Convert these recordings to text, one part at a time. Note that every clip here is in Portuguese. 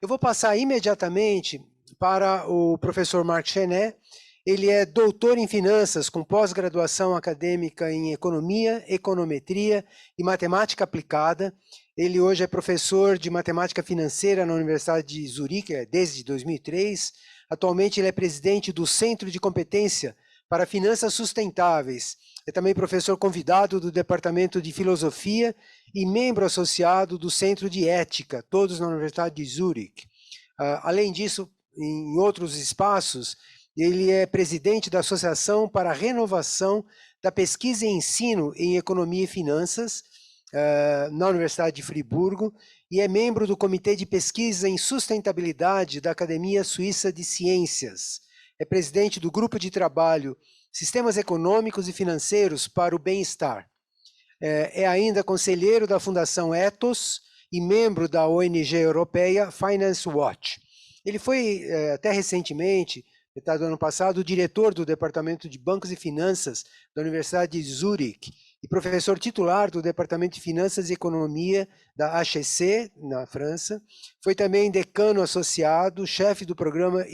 Eu vou passar imediatamente para o professor Marc Chenet. Ele é doutor em finanças, com pós-graduação acadêmica em economia, econometria e matemática aplicada. Ele hoje é professor de matemática financeira na Universidade de Zurique, desde 2003. Atualmente ele é presidente do Centro de Competência para Finanças Sustentáveis. É também professor convidado do Departamento de Filosofia e membro associado do Centro de Ética, todos na Universidade de Zurique. Além disso, em outros espaços, ele é presidente da Associação para a Renovação da Pesquisa e Ensino em Economia e Finanças, na Universidade de Friburgo, e é membro do Comitê de Pesquisa em Sustentabilidade da Academia Suíça de Ciências. É presidente do Grupo de Trabalho Sistemas Econômicos e Financeiros para o Bem-Estar. É ainda conselheiro da Fundação Ethos e membro da ONG europeia Finance Watch. Ele foi, até recentemente, metade do ano passado, o diretor do Departamento de Bancos e Finanças da Universidade de Zurique e professor titular do Departamento de Finanças e Economia da HEC, na França. Foi também decano associado, chefe do programa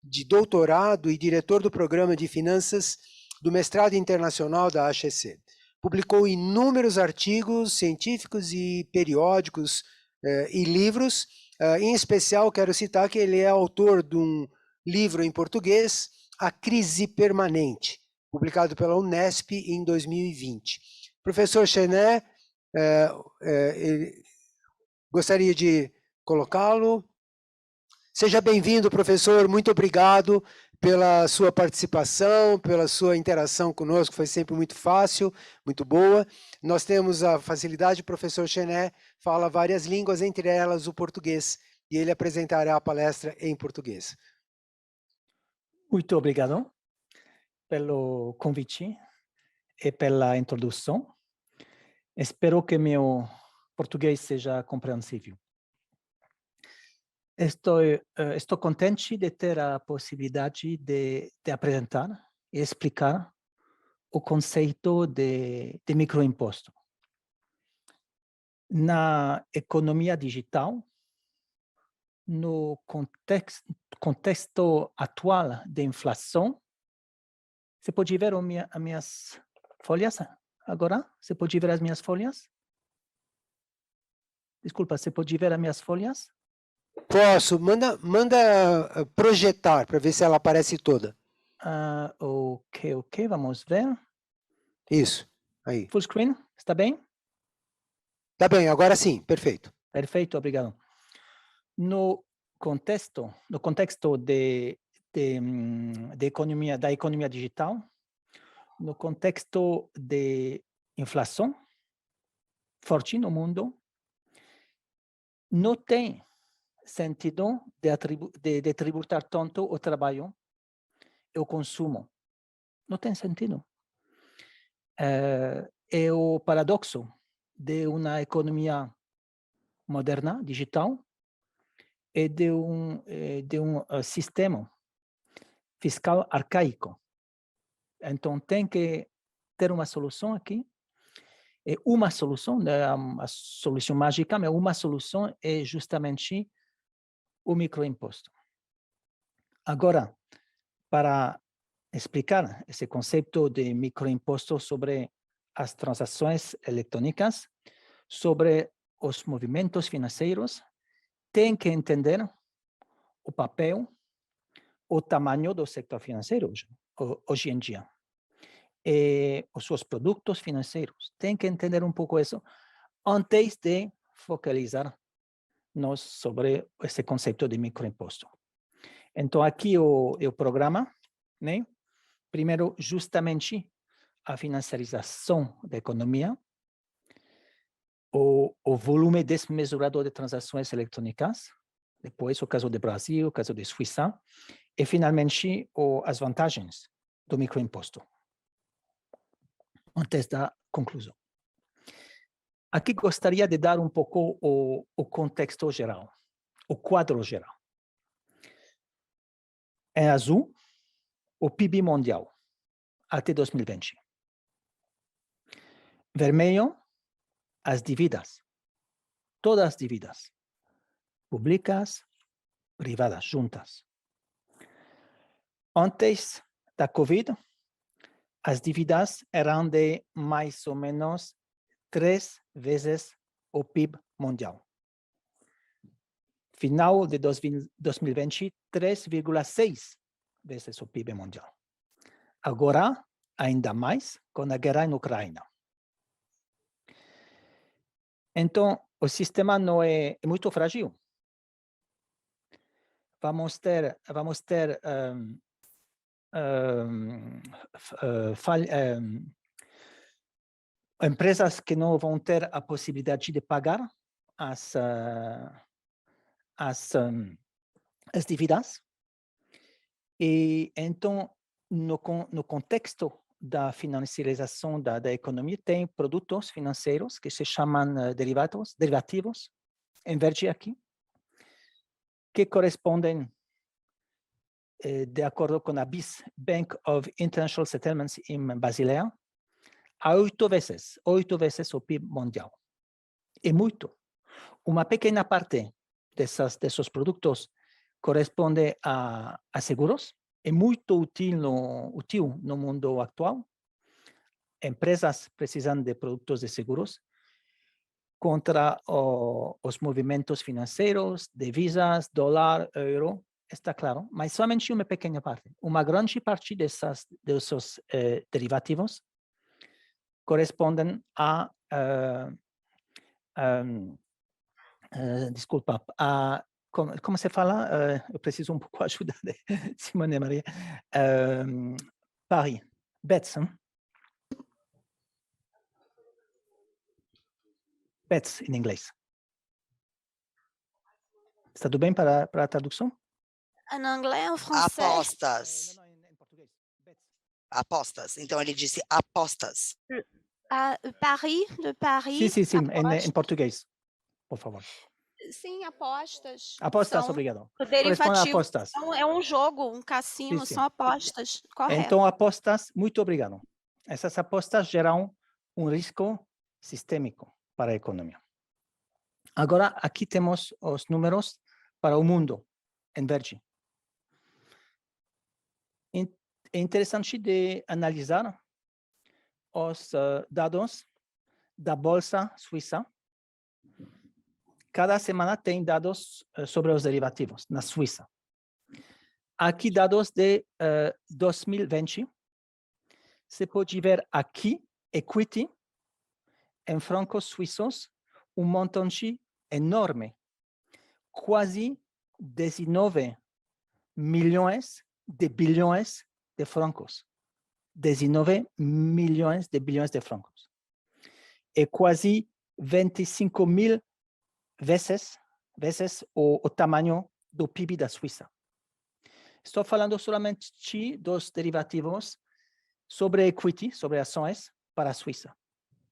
de doutorado e diretor do programa de finanças do mestrado internacional da HEC. Publicou inúmeros artigos científicos e periódicos e livros. Em especial, quero citar que ele é autor de um livro em português, A Crise Permanente, publicado pela Unesp em 2020. Professor Chenet, gostaria de colocá-lo. Seja bem-vindo, professor. Muito obrigado pela sua participação, pela sua interação conosco, foi sempre muito fácil, muito boa. Nós temos a facilidade, o professor Chenet fala várias línguas, entre elas o português, e ele apresentará a palestra em português. Muito obrigado pelo convite e pela introdução. Espero que meu português seja compreensível. Estou contente de ter a possibilidade de apresentar e explicar o conceito de microimposto. Na economia digital, no contexto atual de inflação, você pode ver as minhas folhas agora? Você pode ver as minhas folhas? Desculpa, você pode ver as minhas folhas? Posso. Manda projetar para ver se ela aparece toda. Ok. Vamos ver. Isso. Aí. Full screen, está bem? Tá bem, agora sim. Perfeito. Perfeito, obrigado. No contexto da economia digital, no contexto de inflação forte no mundo, não tem sentido de tributar tanto o trabalho e o consumo. Não tem sentido. É o paradoxo de uma economia moderna, digital, e de um sistema fiscal arcaico. Então, tem que ter uma solução aqui. E uma solução, não é uma solução mágica, mas uma solução é justamente o microimposto. Agora, para explicar esse conceito de microimposto sobre as transações eletrônicas, sobre os movimentos financeiros, tem que entender o papel, o tamanho do setor financeiro hoje em dia. E os seus produtos financeiros. Tem que entender um pouco isso antes de focalizar-nos sobre esse conceito de microimposto. Então, aqui o programa, né? Primeiro, justamente a financiarização da economia, o volume desmesurado de transações eletrônicas, depois o caso do Brasil, o caso da Suíça, e finalmente as vantagens do microimposto. Antes da conclusão. Aqui gostaria de dar um pouco o contexto geral, o quadro geral. Em azul, o PIB mundial, até 2020. Vermelho, as dívidas, todas as dívidas. públicas, privadas, juntas. Antes da Covid, as dívidas eram de mais ou menos 3 vezes o PIB mundial. Final de 2020, 3,6 vezes o PIB mundial. Agora, ainda mais com a guerra na Ucrânia. Então, o sistema não é muito frágil. Vamos ter empresas que não vão ter a possibilidade de pagar as dívidas. E então, no contexto da financiarização da economia, tem produtos financeiros que se chamam derivativos, em verde aqui, que correspondem, de acordo com a BIS, Bank of International Settlements em Basileia, a 8 vezes o PIB mundial. É muito. Uma pequena parte desses produtos corresponde a seguros. É muito útil no mundo atual. Empresas precisam de produtos de seguros contra os movimentos financeiros, divisas, dólar, euro, está claro, mas somente uma pequena parte. Uma grande parte desses derivativos correspondem a, desculpa, como se fala? Eu preciso um pouco de ajuda de Simone Maria. Paris, bets, hein? Bets em inglês. Está tudo bem para a tradução? En anglais, en français. Apostas. Não, em português. Bets. Apostas. Então ele disse apostas. Paris, de Paris. Sim, apostas. em português, por favor. Sim, apostas. Apostas, São obrigado. derivativos. Corresponde a apostas. É um jogo, um cassino, Sim. são apostas. Correto. Então, apostas, muito obrigado. Essas apostas geram um risco sistêmico para a economia. Agora, aqui temos os números para o mundo, em verde. É interessante de analisar os dados da Bolsa Suíça. Cada semana tem dados sobre os derivativos na Suíça. Aqui dados de 2020. Você pode ver aqui, equity, em francos suíços, um montante enorme, quase 19 milhões de bilhões de francos. 19 milhões de bilhões de francos. É quase 25 mil vezes o tamanho do PIB da Suíça. Estou falando somente dos derivativos sobre equity, sobre ações para a Suíça.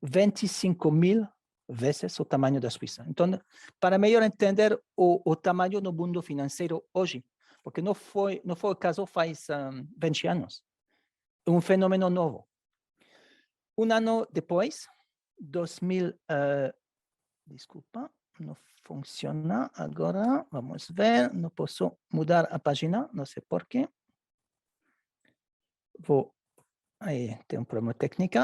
25 mil vezes o tamanho da Suíça. Então, para melhor entender o tamanho no mundo financeiro hoje, porque não foi o caso faz 20 anos. É um fenômeno novo. Um ano depois, desculpa, não funciona agora. Vamos ver, não posso mudar a página, não sei porquê. Aí, tem um problema técnico.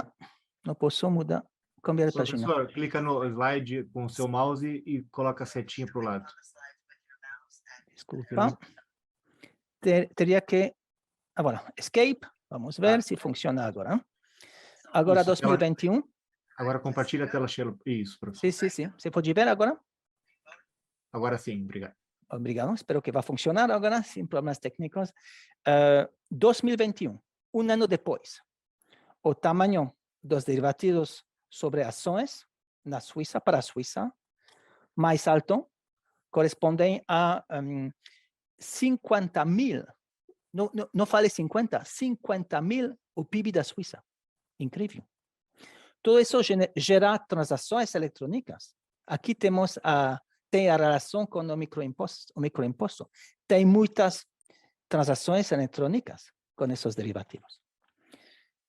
Não posso mudar, cambiar a página. Professor, clica no slide com o seu mouse e coloca a setinha para o lado. Desculpa. Teria que... Agora, escape. Vamos ver se funciona agora. Agora, Isso, 2021. Agora compartilha a tela, Sheila. Isso, professor. Sim. Você pode ver agora? Agora sim, obrigado. Obrigado. Espero que vá funcionar agora, sem problemas técnicos. 2021, um ano depois. O tamanho dos derivativos sobre ações na Suíça, para a Suíça, mais alto, correspondem a 50 mil. Não falei 50 mil o PIB da Suíça. Incrível. Tudo isso gera transações eletrônicas. Aqui tem a relação com o microimposto. Tem muitas transações eletrônicas com esses derivativos.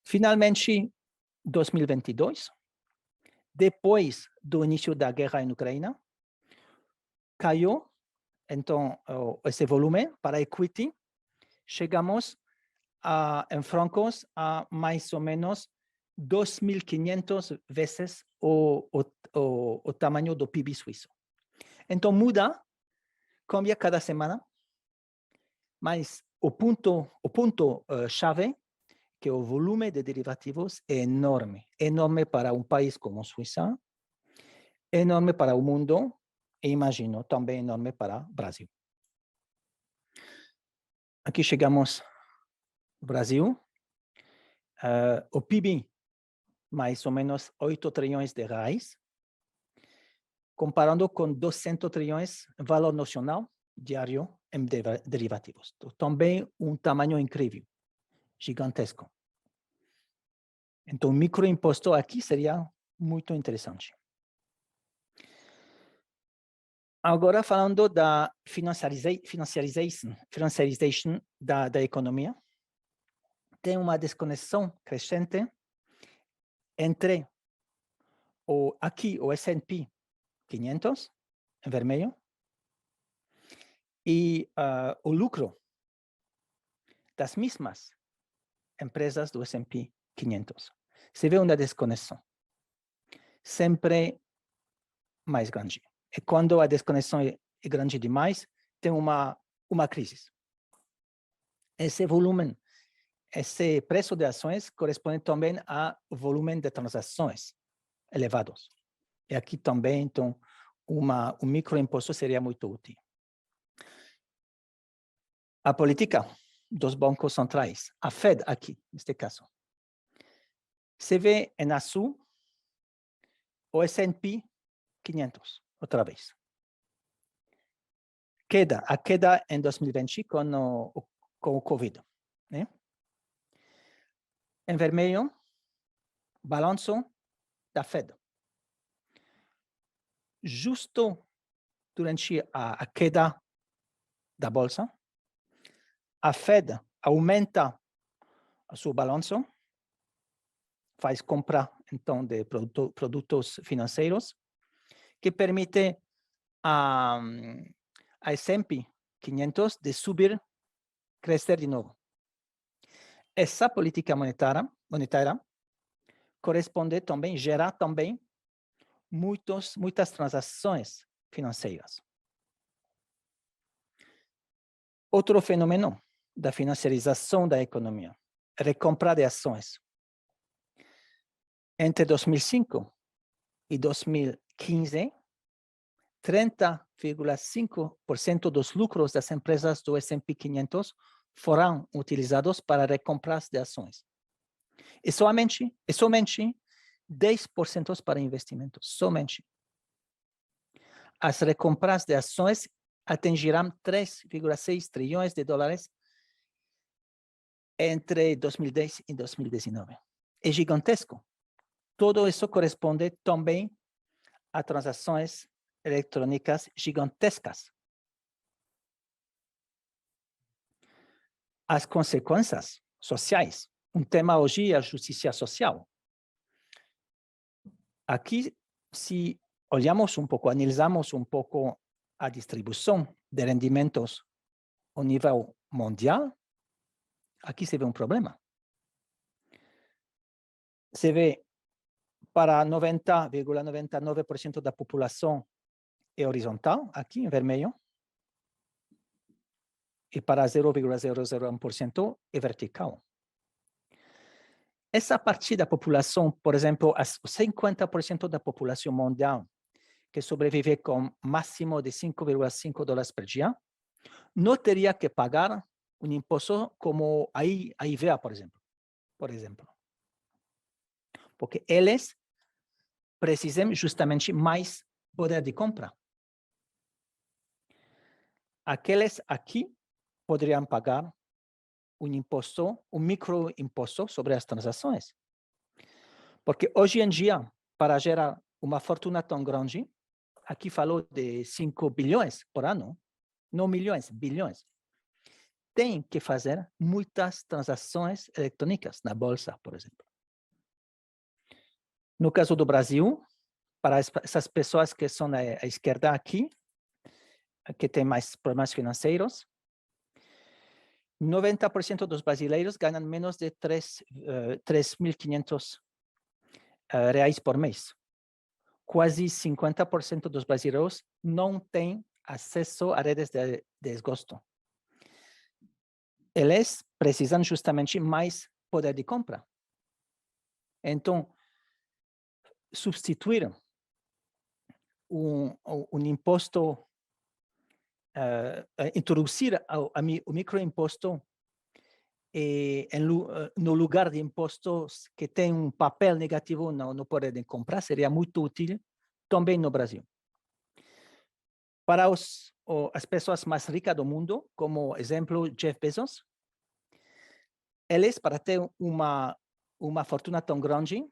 Finalmente, 2022, depois do início da guerra na Ucrânia, caiu Então, esse volume para equity, chegamos em francos a mais ou menos 2.500 vezes o tamanho do PIB suíço. Então, cambia cada semana, mas o ponto chave que o volume de derivativos é enorme para um país como Suíça, enorme para o mundo e imagino também enorme para o Brasil. Aqui chegamos ao Brasil, o PIB mais ou menos 8 trilhões de reais, comparando com 200 trilhões valor nacional diário em derivativos. Também tamanho incrível, gigantesco. Então, o microimposto aqui seria muito interessante. Agora, falando da financiarization da economia, tem uma desconexão crescente entre aqui o S&P 500, em vermelho, e o lucro das mesmas empresas do S&P 500. Se vê uma desconexão, sempre mais grande. E quando a desconexão é grande demais, tem uma crise. Esse volume, esse preço de ações corresponde também ao volume de transações elevados. E aqui também, então, um microimposto seria muito útil. A política dos bancos centrais, a Fed aqui, neste caso. Se vê em azul o S&P 500, outra vez. A queda em 2020 com o Covid. Né? Em vermelho, balanço da Fed. Justo durante a queda da bolsa, a Fed aumenta o seu balanço, faz compra, então, de produtos financeiros, que permite a S&P 500 de subir, crescer de novo. Essa política monetária corresponde também, gera também muitas transações financeiras. Outro fenômeno da financiarização da economia, recompra de ações. Entre 2005 e 2015, 30,5% dos lucros das empresas do S&P 500 foram utilizados para recompras de ações. E somente 10% para investimentos, somente. As recompras de ações atingirão 3,6 trilhões de dólares entre 2010 e 2019. É gigantesco. Todo isso corresponde também a transações eletrônicas gigantescas. As consequências sociais. Tema hoje é a justiça social. Aqui, se olhamos analisamos um pouco a distribuição de rendimentos ao nível mundial, aqui se vê um problema. Se vê para 90,99% da população é horizontal, aqui em vermelho, e para 0,001% é vertical. Essa parte da população, por exemplo, 50% da população mundial que sobrevive com máximo de 5,5 dólares por dia, não teria que pagar um imposto como a IVA, por exemplo. Porque eles precisam justamente mais poder de compra. Aqueles aqui poderiam pagar um microimposto sobre as transações. Porque hoje em dia, para gerar uma fortuna tão grande, aqui falou de 5 bilhões por ano, não milhões, bilhões. Tem que fazer muitas transações eletrônicas na bolsa, por exemplo. No caso do Brasil, para essas pessoas que são à esquerda aqui, que têm mais problemas financeiros. 90% dos brasileiros ganham menos de 3.500 reais por mês. Quase 50% dos brasileiros não têm acesso a redes de desgosto. Eles precisam justamente mais poder de compra. Então, substituir um imposto, introduzir o microimposto no lugar de impostos que têm um papel negativo no poder de compra, seria muito útil também no Brasil. Para as pessoas mais ricas do mundo, como exemplo Jeff Bezos, eles, para ter uma fortuna tão grande,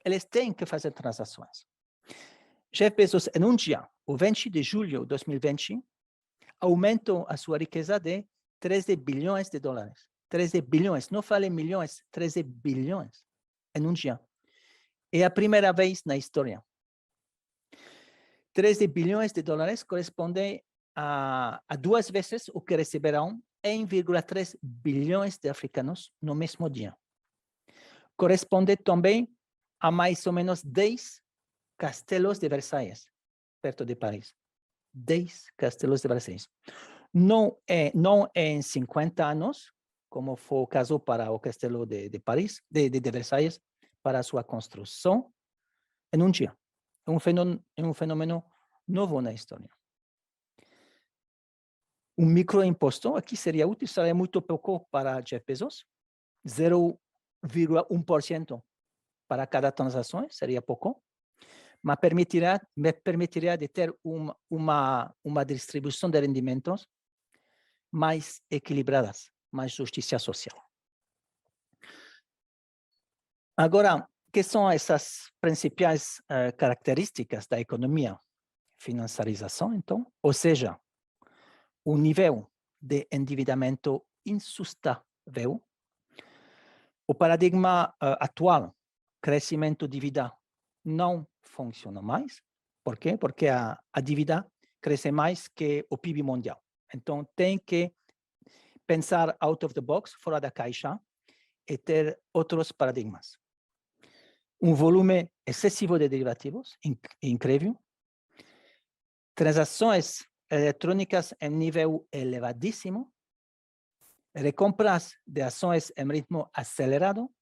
eles têm que fazer transações. Jeff Bezos, em um dia, o 20 de julho de 2020, aumentou a sua riqueza de 13 bilhões de dólares. 13 bilhões, não falei milhões, 13 bilhões em um dia. É a primeira vez na história. 13 bilhões de dólares corresponde a 2 vezes o que receberão 1,3 bilhões de africanos no mesmo dia. Corresponde também a mais ou menos 10 castelos de Versalhes, perto de Paris. 10 castelos de Versalhes. Não em 50 anos, como foi o caso para o castelo de Paris, de Versalhes, para a sua construção, em um dia. É um fenômeno novo na história. Um microimposto aqui seria útil, seria muito pouco para Jeff Bezos, 0,1% para cada transação, seria pouco, mas permitiria de ter uma distribuição de rendimentos mais equilibradas, mais justiça social. Agora, que são essas principais características da economia? Financiarização, então, ou seja, o nível de endividamento insustentável, o paradigma atual, crescimento de dívida, não funciona mais. Por quê? Porque a dívida cresce mais que o PIB mundial. Então, tem que pensar out of the box, fora da caixa, e ter outros paradigmas. Um volume excessivo de derivativos, incrível. Transações eletrônicas em nível elevadíssimo. Recompras de ações em ritmo acelerado.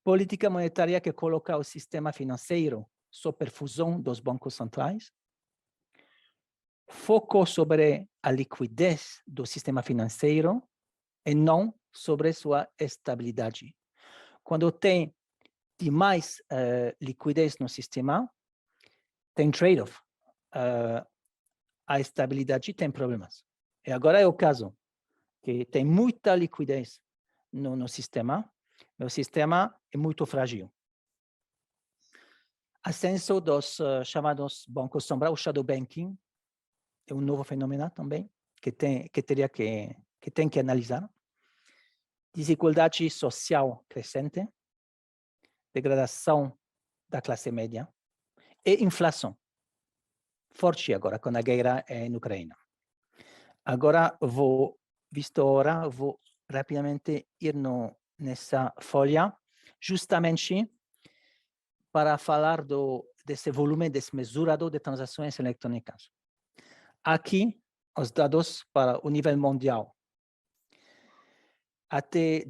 Política monetária que coloca o sistema financeiro sob perfusão dos bancos centrais. Foco sobre a liquidez do sistema financeiro e não sobre sua estabilidade. Quando tem demais liquidez no sistema, tem trade-off. A estabilidade tem problemas. E agora é o caso, que tem muita liquidez no sistema, o sistema é muito frágil. Ascenso dos chamados bancos sombra, o shadow banking, é um novo fenômeno também, que tem que analisar. Desigualdade social crescente, degradação da classe média e inflação. Forte agora, com a guerra na Ucrânia. Agora, vou rapidamente ir nessa folha, justamente para falar desse volume desmesurado de transações eletrônicas. Aqui, os dados para o nível mundial. Até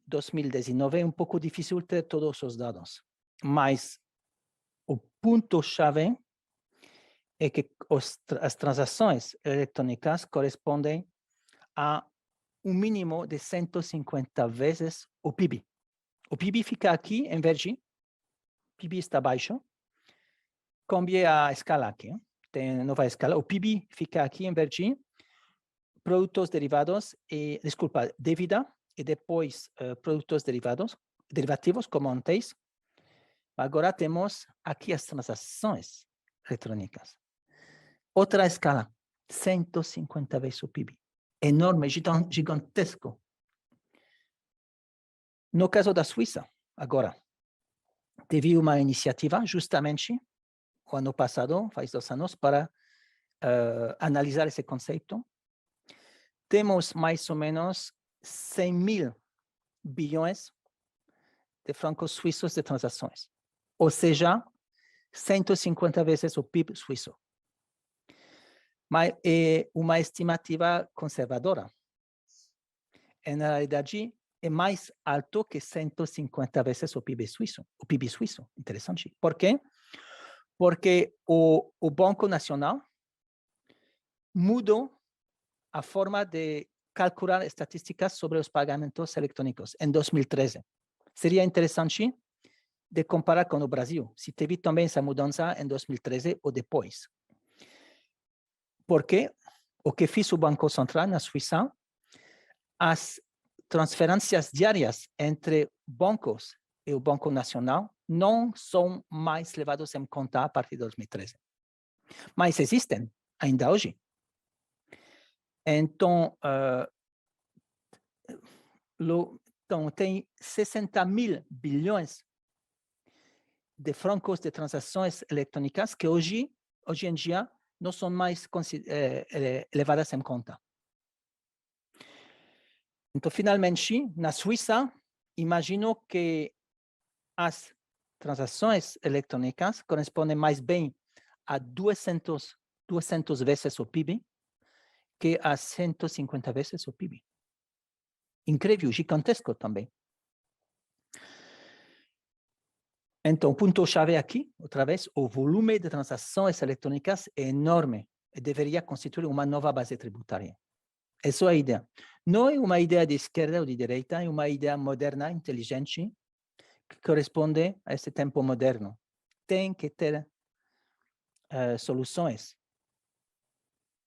2019 é um pouco difícil ter todos os dados, mas o ponto-chave é que as transações eletrônicas correspondem a um mínimo de 150 vezes o PIB. O PIB fica aqui em verde, o PIB está baixo, cambie a escala aqui, tem nova escala, o PIB fica aqui em verde, produtos derivados, dívida, e depois produtos derivativos, como antes. Agora temos aqui as transações eletrônicas. Outra escala, 150 vezes o PIB. Enorme, gigantesco. No caso da Suíça, agora, teve uma iniciativa, justamente, o ano passado, faz 2 anos, para analisar esse conceito, temos mais ou menos 100.000 bilhões de francos suíços de transações, ou seja, 150 vezes o PIB suíço. Mas é uma estimativa conservadora. Na realidade, é mais alto que 150 vezes o PIB suíço. Interessante. Por quê? Porque o Banco Nacional mudou a forma de calcular estatísticas sobre os pagamentos eletrônicos em 2013. Seria interessante de comparar com o Brasil, se teve também essa mudança em 2013 ou depois. Porque o que fez o Banco Central na Suíça, as transferências diárias entre bancos e o Banco Nacional não são mais levados em conta a partir de 2013. Mas existem ainda hoje. Então, tem 60.000 bilhões de francos de transações eletrônicas que hoje em dia não são mais levadas em conta. Então, finalmente, na Suíça, imagino que as transações eletrônicas correspondem mais bem a 200 vezes o PIB que a 150 vezes o PIB. Incrível, gigantesco também. Então, o ponto-chave aqui, outra vez, o volume de transações eletrônicas é enorme e deveria constituir uma nova base tributária. Essa é a ideia. Não é uma ideia de esquerda ou de direita, é uma ideia moderna, inteligente, que corresponde a esse tempo moderno. Tem que ter soluções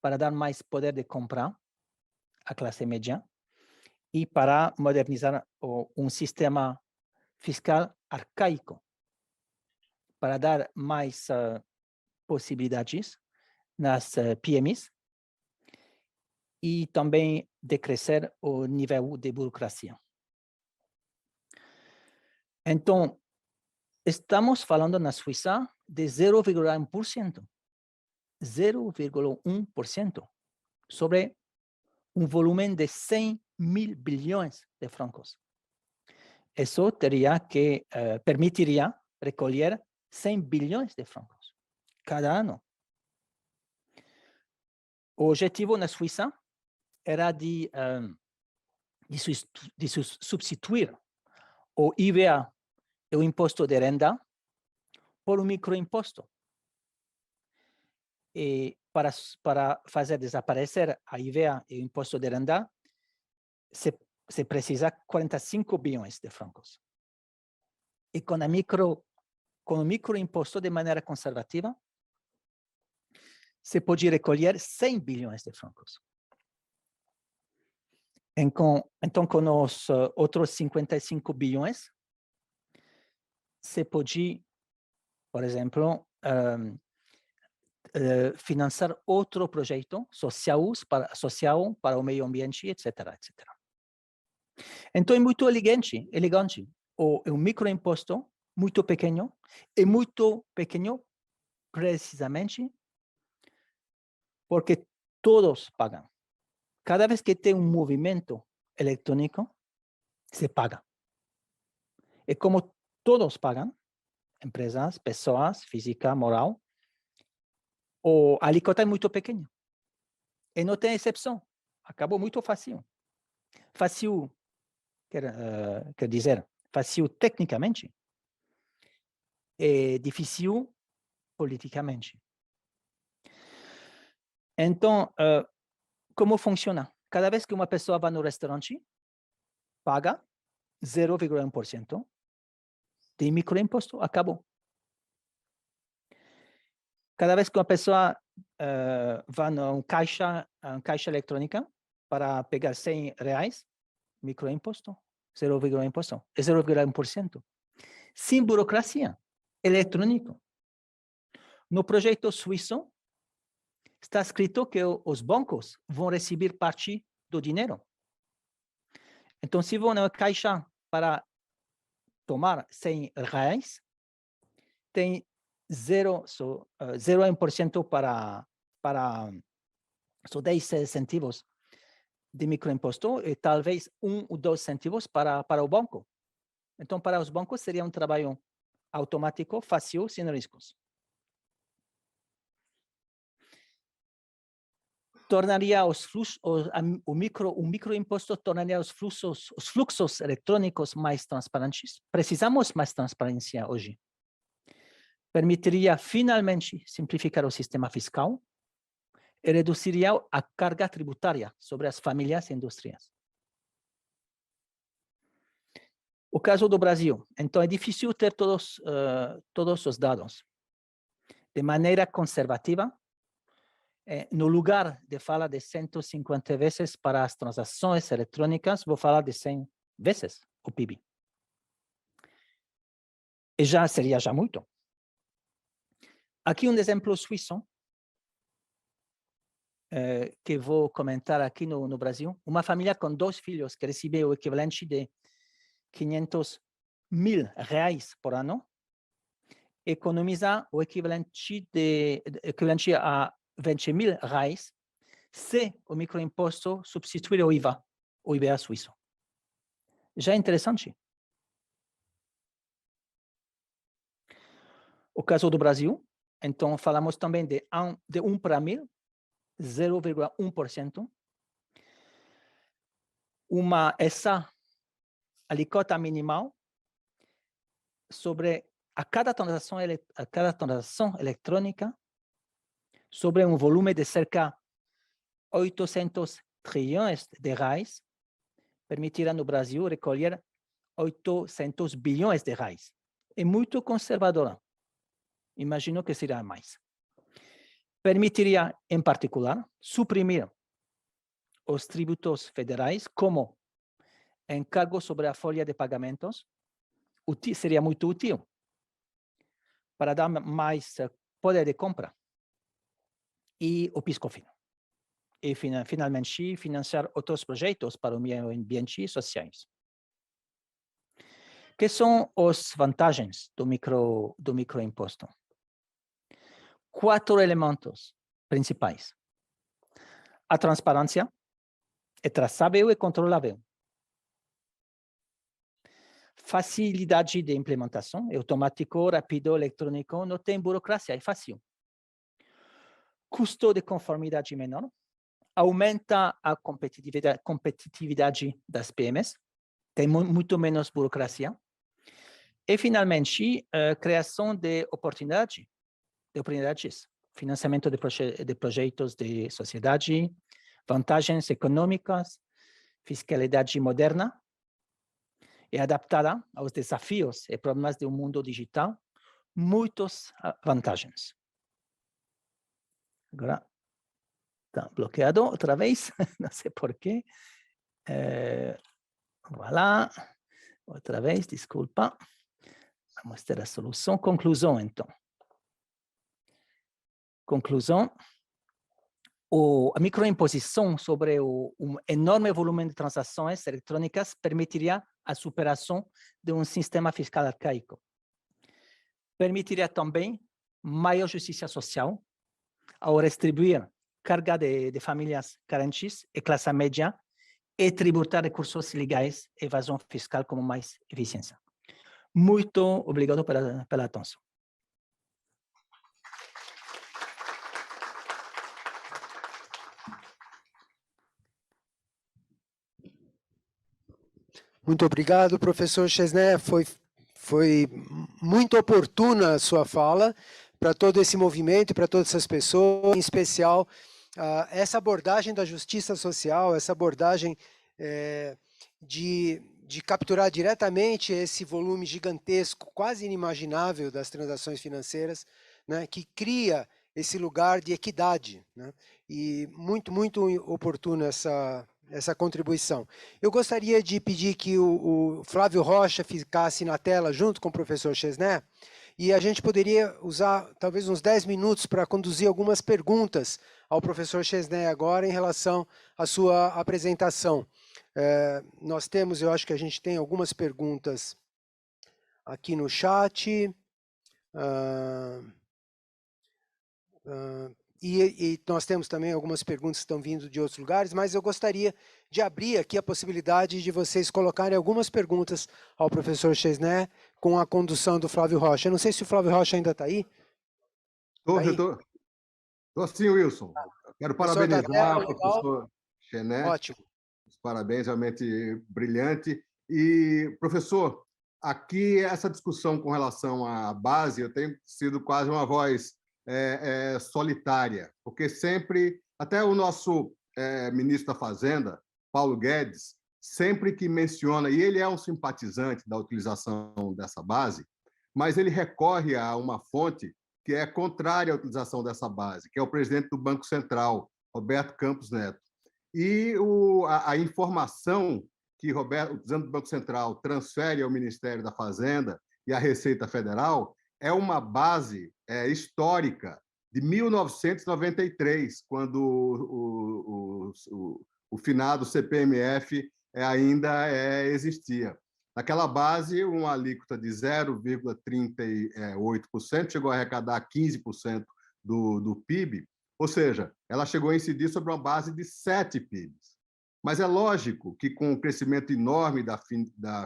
para dar mais poder de compra à classe média e para modernizar um sistema fiscal arcaico, para dar mais possibilidades nas PMEs e também decrescer o nível de burocracia. Então, estamos falando na Suíça de 0,1%. 0,1% sobre um volume de 100.000 bilhões de francos. Isso permitiria recolher 100 bilhões de francos cada ano. O objetivo na Suíça era de substituir o IVA, o imposto de renda, por um microimposto. E para fazer desaparecer a IVA e o imposto de renda, se precisa 45 bilhões de francos. E com o microimposto de maneira conservativa, se pode recolher 100 bilhões de francos. Então, com os outros 55 bilhões, se pode, por exemplo, financiar outro projeto social para o meio ambiente, etc., etc. Então, é muito elegante. É um microimposto muito pequeno, precisamente porque todos pagam. Cada vez que tem um movimento eletrônico, se paga. E como todos pagam, empresas, pessoas, física, moral, o alíquota é muito pequeno. E não tem exceção. Acabou muito fácil. Fácil, quer dizer, fácil tecnicamente. É difícil politicamente. Então, como funciona? Cada vez que uma pessoa vai no restaurante, paga 0,1% de microimposto, acabou. Cada vez que uma pessoa vai numa caixa eletrônica para pegar R$100, microimposto, 0,1%. Sem burocracia, eletrônico. No projeto suíço, está escrito que os bancos vão receber parte do dinheiro. Então, se vão na caixa para tomar R$100, tem 0,1% para para 10 centavos de microimposto e talvez 1 ou 2 centavos para o banco. Então, para os bancos seria um trabalho automático, fácil, sem riscos. Tornaria o microimposto tornaria os fluxos eletrônicos mais transparentes. Precisamos mais transparência hoje. Permitiria finalmente simplificar o sistema fiscal e reduziria a carga tributária sobre as famílias e indústrias. O caso do Brasil, então é difícil ter todos os dados. De maneira conservativa, no lugar de falar de 150 vezes para as transações eletrônicas, vou falar de 100 vezes o PIB. E já seria muito. Aqui um exemplo suíço, que vou comentar aqui no Brasil. Uma família com 2 filhos que recebe o equivalente de 500.000 reais por ano, economiza o equivalente a 20.000 reais se o microimposto substituir o IVA suíço. Já é interessante. O caso do Brasil, então falamos também de 1 para 1.000, 0,1%. Essa alíquota minimal sobre a cada transação eletrônica sobre um volume de cerca de 800 trilhões de reais, permitirá no Brasil recolher 800 bilhões de reais. É muito conservadora. Imagino que será mais. Permitiria, em particular, suprimir os tributos federais, como encargo sobre a folha de pagamentos, seria muito útil para dar mais poder de compra. E o PIS/COFINS. E, finalmente, financiar outros projetos para o meio ambiente e sociais. Que são as vantagens do microimposto? 4 elementos principais. A transparência é traçável e controlável. Facilidade de implementação, é automático, rápido, eletrônico, não tem burocracia, é fácil. Custo de conformidade menor, aumenta a competitividade das PMEs, tem muito menos burocracia. E, finalmente, criação de oportunidades, financiamento de projetos de sociedade, vantagens econômicas, fiscalidade moderna e adaptada aos desafios e problemas do mundo digital, muitas vantagens. Agora, está bloqueado outra vez, não sei porquê. Voilà, outra vez, desculpa. Vamos ter a solução. Conclusão, então. Conclusão. A microimposição sobre um enorme volume de transações eletrônicas permitiria a superação de um sistema fiscal arcaico. Permitiria também maior justiça social ao distribuir carga de famílias carentes e classe média e tributar recursos legais e evasão fiscal com mais eficiência. Muito obrigado pela atenção. Muito obrigado, professor Chesné. Foi muito oportuna a sua fala para todo esse movimento, para todas essas pessoas, em especial essa abordagem da justiça social, essa abordagem de capturar diretamente esse volume gigantesco, quase inimaginável das transações financeiras, né, que cria esse lugar de equidade, né, e muito oportuna essa contribuição. Eu gostaria de pedir que o Flávio Rocha ficasse na tela junto com o professor Chesné, e a gente poderia usar talvez uns 10 minutos para conduzir algumas perguntas ao professor Chesné agora em relação à sua apresentação. Nós temos, eu acho que a gente tem algumas perguntas aqui no chat. e nós temos também algumas perguntas que estão vindo de outros lugares, mas eu gostaria de abrir aqui a possibilidade de vocês colocarem algumas perguntas ao professor Chesné com a condução do Flávio Rocha. Eu não sei se o Flávio Rocha ainda está aí. Estou sim, Wilson. Quero parabenizar o professor Chesné. Ótimo. Os parabéns, realmente brilhante. E, professor, aqui essa discussão com relação à base, eu tenho sido quase uma voz solitária, porque sempre, até o nosso ministro da Fazenda, Paulo Guedes, sempre que menciona, e ele é um simpatizante da utilização dessa base, mas ele recorre a uma fonte que é contrária à utilização dessa base, que é o presidente do Banco Central, Roberto Campos Neto. E a informação que o presidente do Banco Central transfere ao Ministério da Fazenda e à Receita Federal é uma base histórica de 1993, quando o finado CPMF ainda existia. Naquela base, uma alíquota de 0,38% chegou a arrecadar 15% do PIB, ou seja, ela chegou a incidir sobre uma base de 7 PIBs. Mas é lógico que, com o crescimento enorme da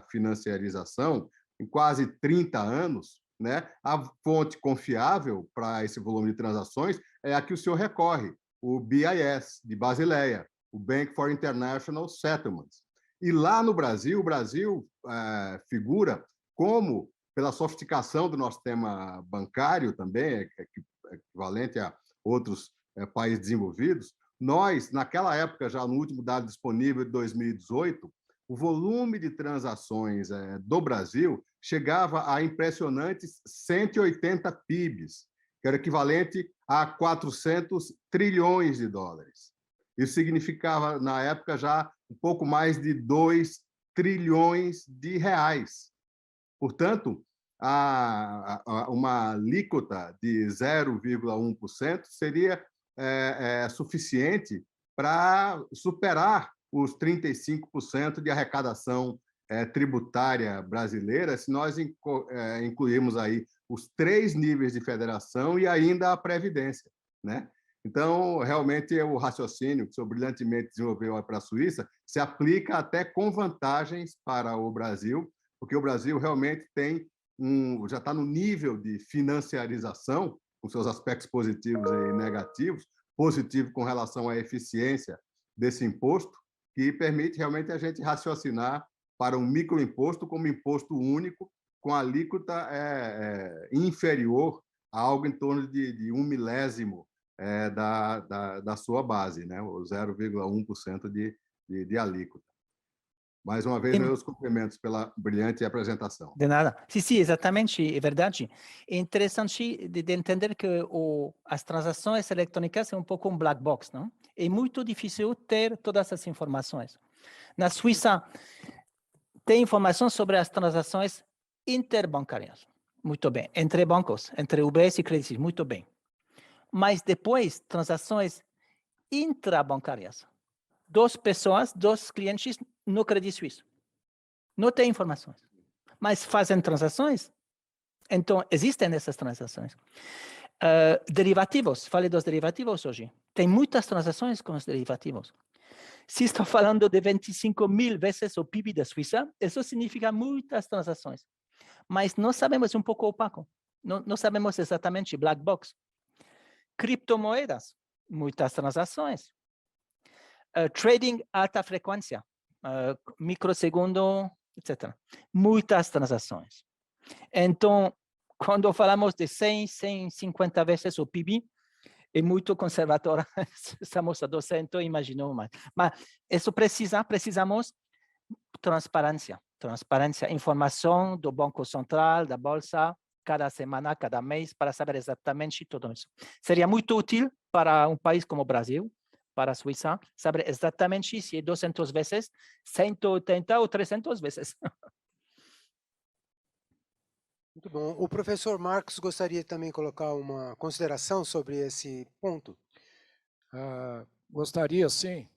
financiarização, em quase 30 anos, né, a fonte confiável para esse volume de transações é a que o senhor recorre, o BIS, de Basileia, o Bank for International Settlements. E lá no Brasil, o Brasil figura como, pela sofisticação do nosso sistema bancário também, equivalente a outros países desenvolvidos, nós, naquela época, já no último dado disponível de 2018, o volume de transações do Brasil chegava a impressionantes 180 PIBs, que era equivalente a 400 trilhões de dólares. Isso significava, na época, já um pouco mais de 2 trilhões de reais. Portanto, uma alíquota de 0,1% seria suficiente para superar os 35% de arrecadação tributária brasileira, se nós incluirmos aí os 3 níveis de federação e ainda a Previdência, né? Então, realmente, o raciocínio que o senhor brilhantemente desenvolveu para a Suíça se aplica até com vantagens para o Brasil, porque o Brasil realmente já está no nível de financiarização, com seus aspectos positivos e negativos, positivo com relação à eficiência desse imposto, que permite realmente a gente raciocinar para um microimposto como imposto único, com alíquota inferior a algo em torno de 1/1000 da sua base, né? O 0,1% de alíquota. Mais uma vez, meus cumprimentos pela brilhante apresentação. De nada. Sim, exatamente, é verdade. É interessante de entender que as transações eletrônicas é um pouco um black box, não? É muito difícil ter todas essas informações. Na Suíça, tem informação sobre as transações interbancárias. Muito bem. Entre bancos, entre UBS e Credit Suisse, muito bem. Mas depois, transações intrabancárias. 2 pessoas, 2 clientes no Credit Suisse. Não tem informações, mas fazem transações. Então, existem essas transações. Derivativos, falei dos derivativos hoje. Tem muitas transações com os derivativos. Se estou falando de 25.000 vezes o PIB da Suíça, isso significa muitas transações. Mas não sabemos, um pouco opaco. Não sabemos exatamente, black box. Criptomoedas, muitas transações. Trading alta frequência, microsegundo, etc. Muitas transações. Então, quando falamos de 100, 150 vezes o PIB, é muito conservador. Estamos a 200, imaginamos mais. Mas isso precisamos transparência. Transparência, informação do Banco Central, da Bolsa, cada semana, cada mês, para saber exatamente tudo isso. Seria muito útil para um país como o Brasil, para a Suíça, saber exatamente se é 200 vezes, 180 ou 300 vezes. Muito bom. O professor Marcos gostaria também de colocar uma consideração sobre esse ponto? Gostaria, sim.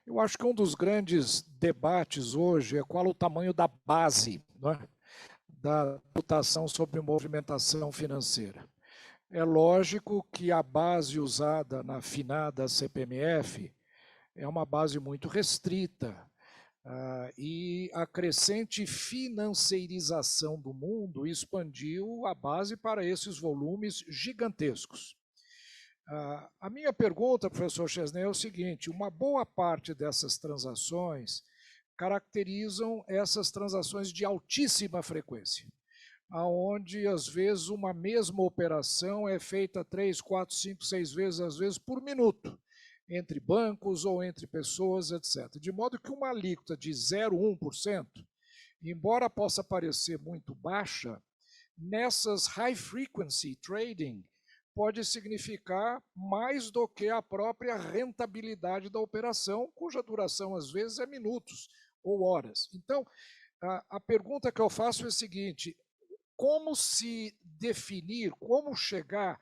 Eu acho que um dos grandes debates hoje é qual o tamanho da base, não é? Da tributação sobre movimentação financeira. é lógico que a base usada na finada CPMF é uma base muito restrita, e a crescente financeirização do mundo expandiu a base para esses volumes gigantescos. A minha pergunta, professor Chesney, é o seguinte: uma boa parte dessas transações caracterizam essas transações de altíssima frequência, aonde às vezes uma mesma operação é feita 3, 4, 5, 6 vezes, às vezes por minuto, entre bancos ou entre pessoas, etc. De modo que uma alíquota de 0,1%, embora possa parecer muito baixa, nessas high frequency trading pode significar mais do que a própria rentabilidade da operação, cuja duração às vezes é minutos ou horas. Então, a pergunta que eu faço é a seguinte: como se definir, como chegar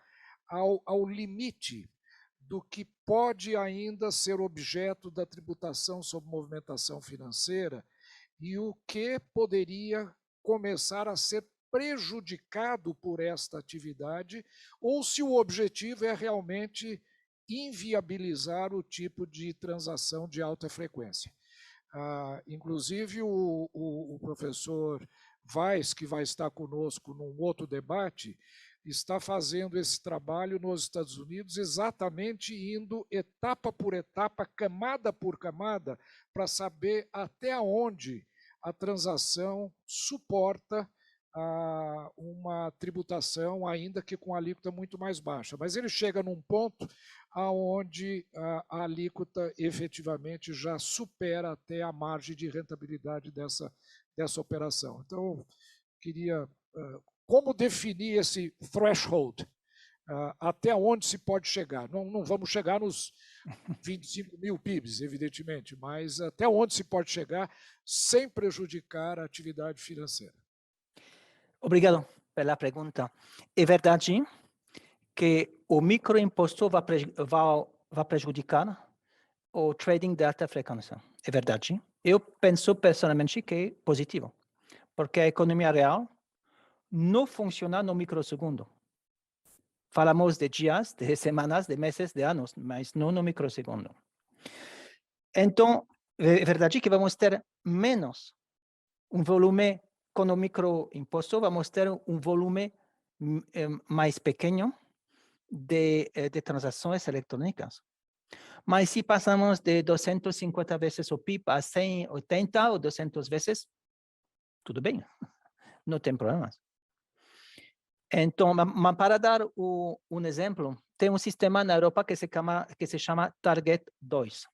ao limite do que pode ainda ser objeto da tributação sobre movimentação financeira e o que poderia começar a ser prejudicado por esta atividade, ou se o objetivo é realmente inviabilizar o tipo de transação de alta frequência. Inclusive, o professor Weiss, que vai estar conosco num outro debate, está fazendo esse trabalho nos Estados Unidos, exatamente indo etapa por etapa, camada por camada, para saber até onde a transação suporta uma tributação, ainda que com alíquota muito mais baixa. Mas ele chega num ponto onde a alíquota efetivamente já supera até a margem de rentabilidade dessa operação. Então, queria... como definir esse threshold? Até onde se pode chegar? Não vamos chegar nos 25 mil PIBs, evidentemente, mas até onde se pode chegar sem prejudicar a atividade financeira? Obrigado pela pergunta. É verdade que o microimposto vai prejudicar o trading de alta frequência. É verdade. Eu penso personalmente que é positivo, porque a economia real não funciona no microsegundo. Falamos de dias, de semanas, de meses, de anos, mas não no microsegundo. Então, é verdade que vamos ter menos volume com o microimposto, vamos ter volume mais pequeno de transações eletrônicas. Mas se passamos de 250 vezes o PIB a 180 ou 200 vezes, tudo bem, não tem problemas. Então, para dar um exemplo, tem um sistema na Europa que se chama Target 2.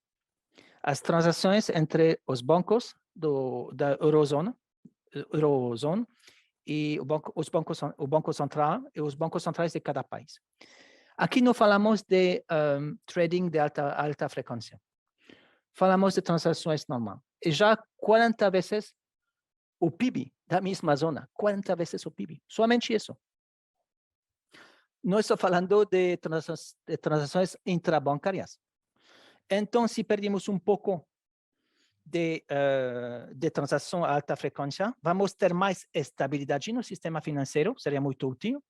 As transações entre os bancos da Eurozone e o Banco Central e os bancos centrais de cada país. Aqui não falamos de trading de alta frequência. Falamos de transações normais. E já 40 vezes o PIB da mesma zona. 40 vezes o PIB. Somente isso. Não estou falando de transações intrabancárias. Então, se perdemos um pouco de transação a alta frequência, vamos ter mais estabilidade no sistema financeiro, seria muito útil.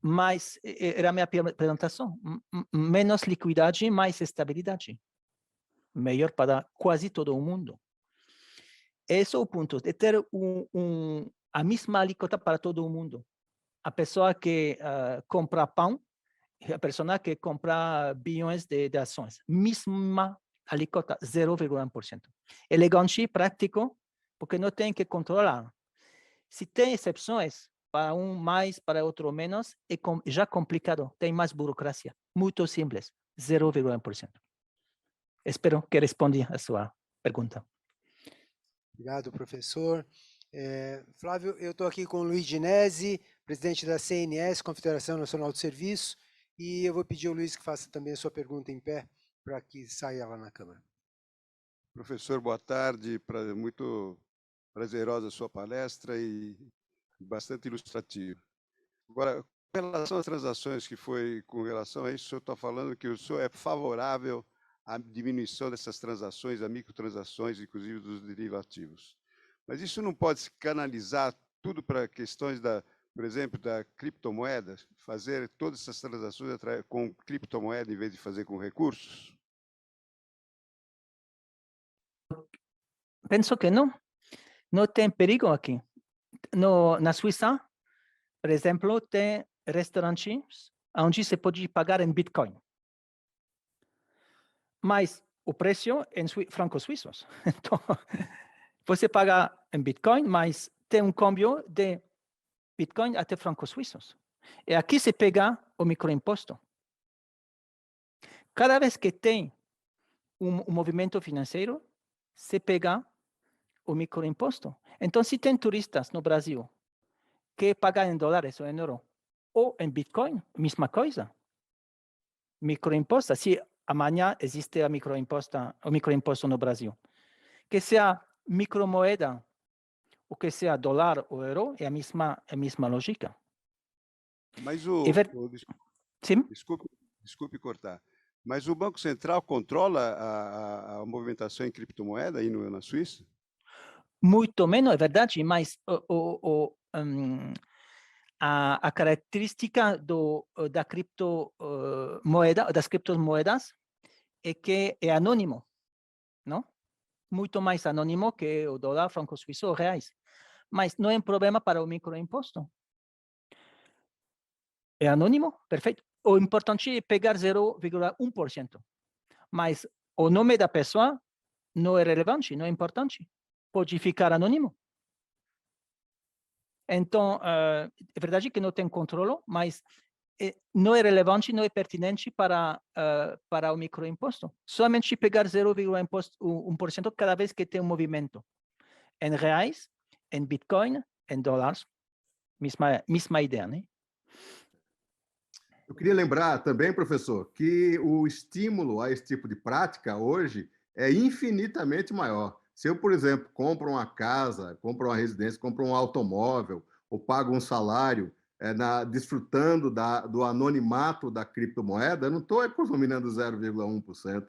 Mas era a minha apresentação. Menos liquidez, mais estabilidade. Melhor para quase todo o mundo. Esse é o ponto, de ter a mesma alíquota para todo o mundo. A pessoa que compra pão e a pessoa que compra bilhões de ações. Mesma alíquota, 0,1%. Elegante, prático, porque não tem que controlar. Se tem exceções, para um mais, para outro menos, é já complicado, tem mais burocracia. Muito simples, 0,1%. Espero que responda a sua pergunta. Obrigado, professor. Flávio, eu estou aqui com o Luiz Ginesi, presidente da CNS, Confederação Nacional de Serviço, e eu vou pedir ao Luiz que faça também a sua pergunta em pé, para que saia lá na Câmara. Professor, boa tarde. Muito prazerosa a sua palestra e bastante ilustrativa. Agora, com relação às transações que foi com relação a isso, o senhor está falando que o senhor é favorável à diminuição dessas transações, a microtransações, inclusive dos derivativos. Mas isso não pode se canalizar tudo para questões por exemplo, da criptomoeda, fazer todas essas transações com criptomoeda em vez de fazer com recursos? Penso que não. Não tem perigo aqui. Na Suíça, por exemplo, tem restaurantes onde se pode pagar em Bitcoin. Mas o preço é em francos suíços. Então, você paga em Bitcoin, mas tem um câmbio de Bitcoin até francos suíços. E aqui se pega o microimposto. Cada vez que tem um movimento financeiro, se pega o microimposto. Então, se tem turistas no Brasil que pagam em dólares ou em euro, ou em Bitcoin, mesma coisa. Microimposto, se amanhã existe o microimposto no Brasil. Que seja micromoeda, ou que seja dólar ou euro, é a mesma lógica. Mas Sim? desculpe cortar. Mas o Banco Central controla a movimentação em criptomoeda aí na Suíça? Muito menos, é verdade, mas a característica das criptomoedas é que é anônimo, não? Muito mais anônimo que o dólar, franco suíço ou reais. Mas não é um problema para o microimposto. É anônimo, perfeito. O importante é pegar 0,1%. Mas o nome da pessoa não é relevante, não é importante. Pode ficar anônimo. Então, é verdade que não tem controle, mas não é relevante, não é pertinente para o microimposto. Somente pegar 0,1% cada vez que tem um movimento. Em reais, em Bitcoin, em dólares, mesma ideia, né? Eu queria lembrar também, professor, que o estímulo a esse tipo de prática hoje é infinitamente maior. Se eu, por exemplo, compro uma casa, compro uma residência, compro um automóvel, ou pago um salário, desfrutando do anonimato da criptomoeda, eu não estou economizando 0,1%.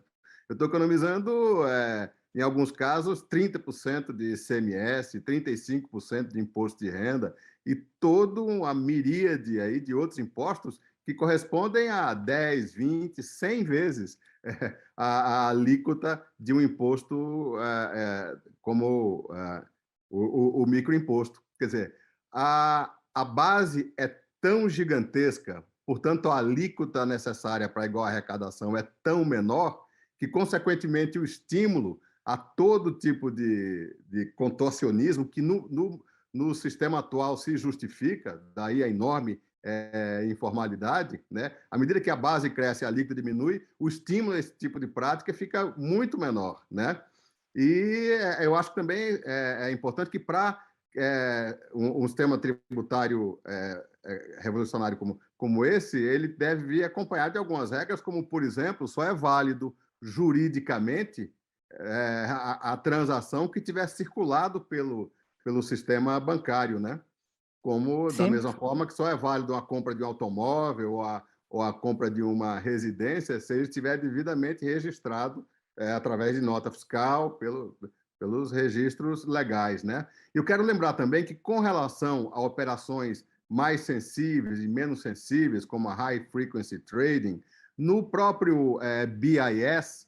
Eu estou economizando, em alguns casos, 30% de ICMS, 35% de imposto de renda e toda uma miríade aí de outros impostos que correspondem a 10, 20, 100 vezes a alíquota de um imposto como o microimposto. Quer dizer, a base é tão gigantesca, portanto, a alíquota necessária para igual arrecadação é tão menor que, consequentemente, o estímulo a todo tipo de contorcionismo que no sistema atual se justifica, daí a enorme informalidade, né? À medida que a base cresce e a alíquota diminui, o estímulo a esse tipo de prática fica muito menor, né? E eu acho que também é importante que para um sistema tributário revolucionário como esse, ele deve vir acompanhado de algumas regras, como, por exemplo, só é válido juridicamente a transação que tiver circulado pelo sistema bancário, né? Como, Sim. da mesma forma que só é válido a compra de um automóvel ou a compra de uma residência se ele estiver devidamente registrado através de nota fiscal, pelos registros legais, né? Eu quero lembrar também que, com relação a operações mais sensíveis e menos sensíveis, como a High Frequency Trading, no próprio BIS,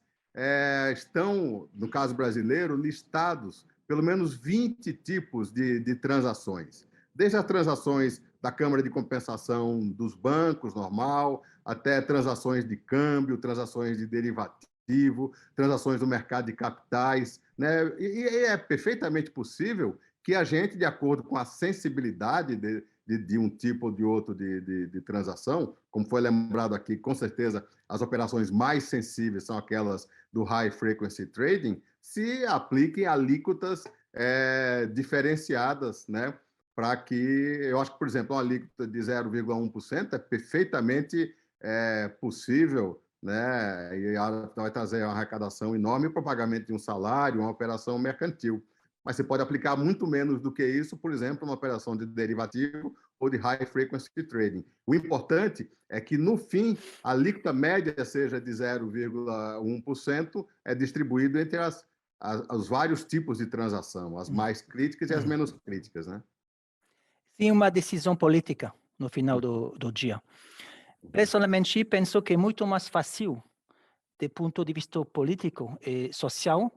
estão, no caso brasileiro, listados pelo menos 20 tipos de transações. Desde as transações da Câmara de Compensação dos bancos, normal, até transações de câmbio, transações de derivativo, transações do mercado de capitais, né? E é perfeitamente possível que a gente, de acordo com a sensibilidade de um tipo ou de outro de transação, como foi lembrado aqui, com certeza as operações mais sensíveis são aquelas do High Frequency Trading, se apliquem alíquotas diferenciadas, né? Para que, eu acho que, por exemplo, uma alíquota de 0,1% é perfeitamente possível, né? E vai trazer uma arrecadação enorme para o pagamento de um salário, uma operação mercantil. Mas você pode aplicar muito menos do que isso, por exemplo, uma operação de derivativo ou de high frequency trading. O importante é que, no fim, a alíquota média seja de 0,1%, distribuído entre os vários tipos de transação, as mais críticas e as menos críticas, né? Sim, uma decisão política no final do dia. Pessoalmente, penso que é muito mais fácil, do ponto de vista político e social,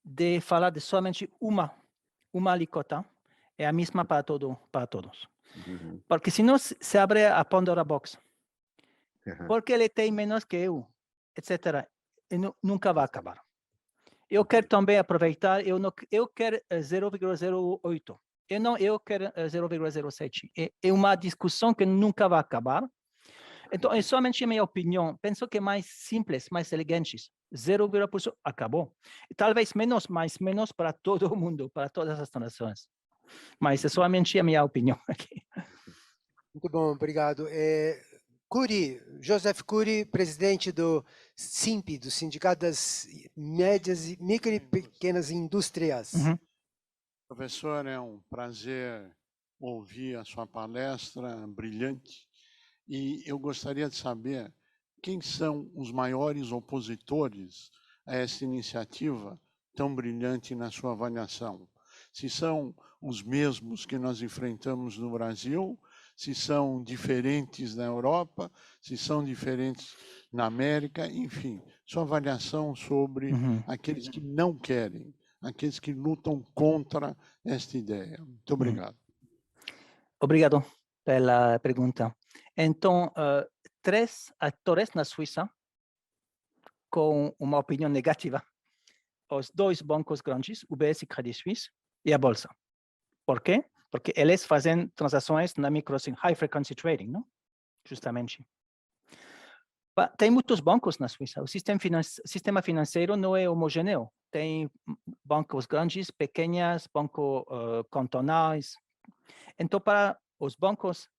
de falar de somente uma alíquota, é a mesma para todos. Uhum. Porque senão se abre a Pandora Box. Uhum. Porque ele tem menos que eu, etc. E nunca vai acabar. Eu quero também aproveitar, eu quero 0,08. Eu quero 0,07. É uma discussão que nunca vai acabar. Então, é somente a minha opinião. Penso que é mais simples, mais elegante. 0,1% acabou. Talvez menos, mas menos para todo mundo, para todas as transações. Mas é somente a minha opinião aqui. Muito bom, obrigado. Cury, Joseph Cury, presidente do SIMP, do Sindicato das Médias, Micro e Pequenas Indústrias. Uhum. Professor, é um prazer ouvir a sua palestra brilhante e eu gostaria de saber quem são os maiores opositores a essa iniciativa tão brilhante na sua avaliação. Se são os mesmos que nós enfrentamos no Brasil, se são diferentes na Europa, se são diferentes na América, enfim, sua avaliação sobre aqueles que não querem, aqueles que lutam contra esta ideia. Muito obrigado. Obrigado pela pergunta. Então, 3 atores na Suíça com uma opinião negativa. Os 2 bancos grandes, UBS e Credit Suisse, e a Bolsa. Por quê? Porque eles fazem transações na high frequency trading, não? Justamente. Tem muitos bancos na Suíça. O sistema financeiro não é homogêneo. Tem bancos grandes, pequenos, bancos cantonais. Então, para os bancos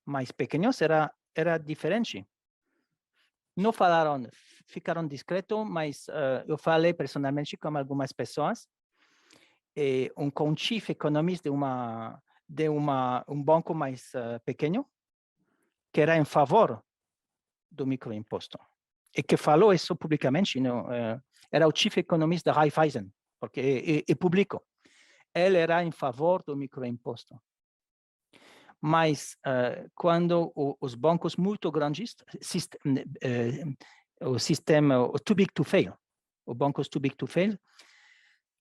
mais pequenos era diferente. Não falaram, ficaram discretos, mas eu falei personalmente com algumas pessoas. Com chief economist de um banco mais pequeno, que era em favor do microimposto. E que falou isso publicamente, era o chief economist da Raiffeisen, porque é público. Ele era em favor do microimposto. Mas quando os bancos muito grandes, o sistema too big to fail, os bancos too big to fail,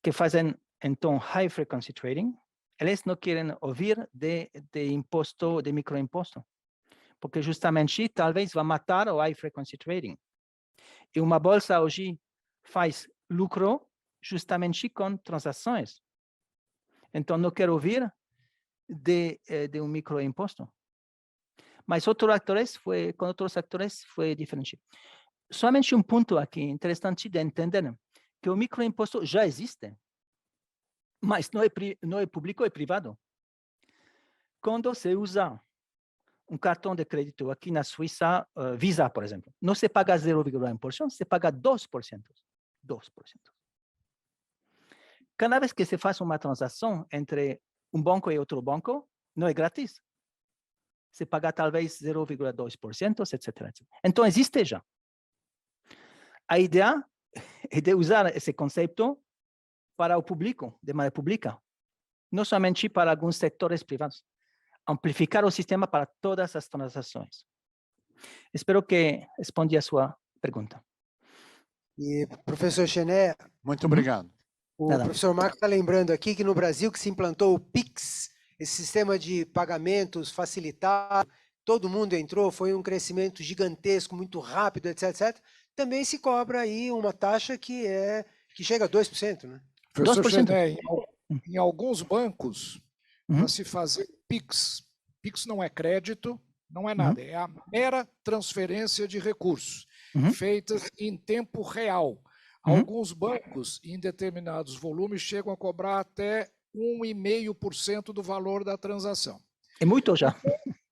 que fazem então high frequency trading, eles não querem ouvir de imposto, de microimposto, porque justamente talvez vai matar o high frequency trading. E uma bolsa hoje faz lucro justamente com transações. Então não quero ouvir de um microimposto. Mas com outros atores foi diferente. Somente um ponto aqui interessante de entender, que o microimposto já existe, mas não é público, é privado. Quando se usa um cartão de crédito aqui na Suíça, Visa, por exemplo, não se paga 0,1%, se paga 2%. 2%. Cada vez que se faz uma transação entre um banco e outro banco, não é grátis. Se paga talvez 0,2%, etc. Então, existe já. A ideia é de usar esse conceito para o público, de maneira pública, não somente para alguns setores privados. Amplificar o sistema para todas as transações. Espero que respondi a sua pergunta. E, professor Chené, muito obrigado. O professor Marco está lembrando aqui que no Brasil que se implantou o PIX, esse sistema de pagamentos facilitado, todo mundo entrou, foi um crescimento gigantesco, muito rápido, etc. Também se cobra aí uma taxa que chega a 2%, né? Professor Chené, em alguns bancos, para se fazer PIX, PIX não é crédito, não é nada, é a mera transferência de recursos, feitas em tempo real. Alguns bancos, em determinados volumes, chegam a cobrar até 1,5% do valor da transação. É muito já.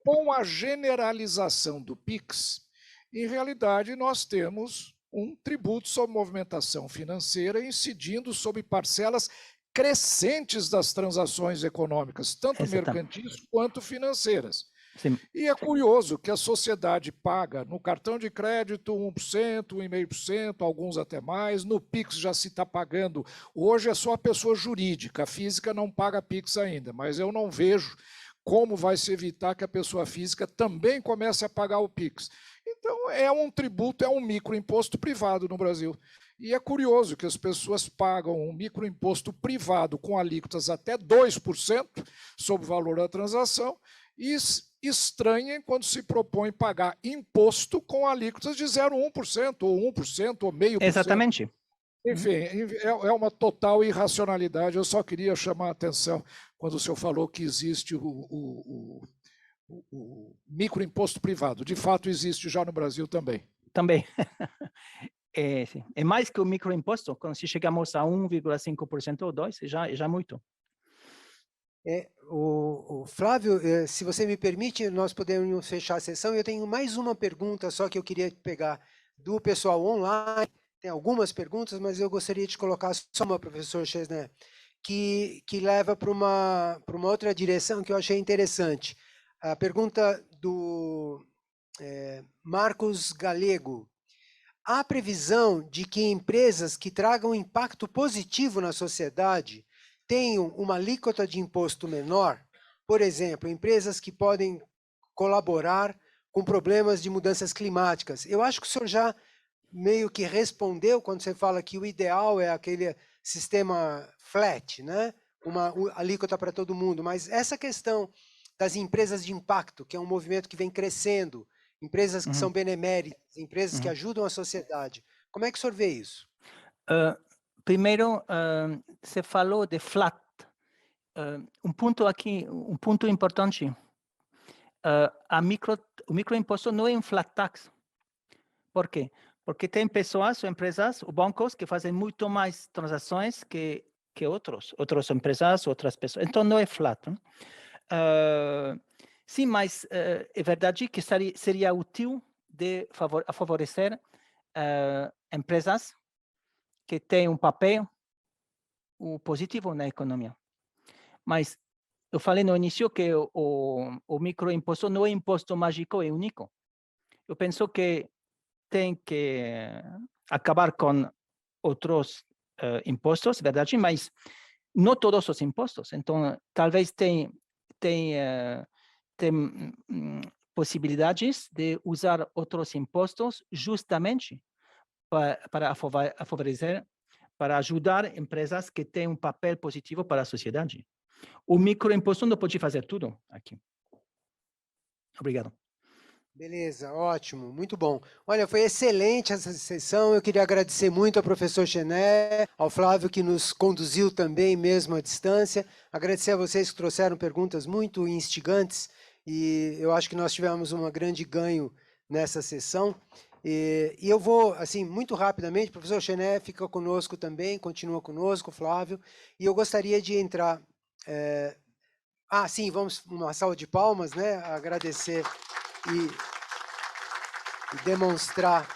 Com a generalização do PIX, em realidade, nós temos um tributo sobre movimentação financeira incidindo sobre parcelas crescentes das transações econômicas, tanto mercantis quanto financeiras. Sim. E é curioso que a sociedade paga no cartão de crédito 1%, 1,5%, alguns até mais, no PIX já se está pagando, hoje é só a pessoa jurídica, a física não paga PIX ainda, mas eu não vejo como vai se evitar que a pessoa física também comece a pagar o PIX. Então, é um tributo, é um microimposto privado no Brasil. E é curioso que as pessoas pagam um microimposto privado com alíquotas até 2% sobre o valor da transação e estranhem quando se propõe pagar imposto com alíquotas de 0,1%, ou 1%, ou 0,5%. Exatamente. Enfim, é uma total irracionalidade. Eu só queria chamar a atenção quando o senhor falou que existe o microimposto privado. De fato, existe já no Brasil também. Também. É mais que o microimposto, quando se chegamos a 1,5% ou 2%, já é muito. O Flávio, se você me permite, nós podemos fechar a sessão. Eu tenho mais uma pergunta só que eu queria pegar do pessoal online. Tem algumas perguntas, mas eu gostaria de colocar só uma, professor Chesné, que leva para uma outra direção que eu achei interessante. A pergunta do Marcos Galego. Há previsão de que empresas que tragam impacto positivo na sociedade tenham uma alíquota de imposto menor? Por exemplo, empresas que podem colaborar com problemas de mudanças climáticas. Eu acho que o senhor já meio que respondeu quando você fala que o ideal é aquele sistema flat, né? Uma alíquota para todo mundo, mas essa questão das empresas de impacto, que é um movimento que vem crescendo, empresas que são beneméritas, empresas que ajudam a sociedade, como é que o senhor vê isso? Primeiro, você falou de flat. Um ponto importante. O microimposto não é um flat tax. Por quê? Porque tem pessoas ou empresas ou bancos que fazem muito mais transações que outras empresas, outras pessoas. Então, não é flat. Sim, mas é verdade que seria útil de favorecer empresas que têm um papel positivo na economia. Mas eu falei no início que o microimposto não é imposto mágico e único. Eu penso que tem que acabar com outros impostos, verdade? Mas não todos os impostos. Então, talvez tem possibilidades de usar outros impostos justamente para favorecer, para ajudar empresas que têm um papel positivo para a sociedade. O microimposto não pode fazer tudo aqui. Obrigado. Beleza, ótimo, muito bom. Olha, foi excelente essa sessão. Eu queria agradecer muito ao professor Chesné, ao Flávio, que nos conduziu também mesmo à distância. Agradecer a vocês que trouxeram perguntas muito instigantes e eu acho que nós tivemos um grande ganho nessa sessão. E eu vou, assim, muito rapidamente, o professor Chesné fica conosco também, continua conosco, Flávio, e eu gostaria de entrar... sim, vamos uma salva de palmas, né? Agradecer e demonstrar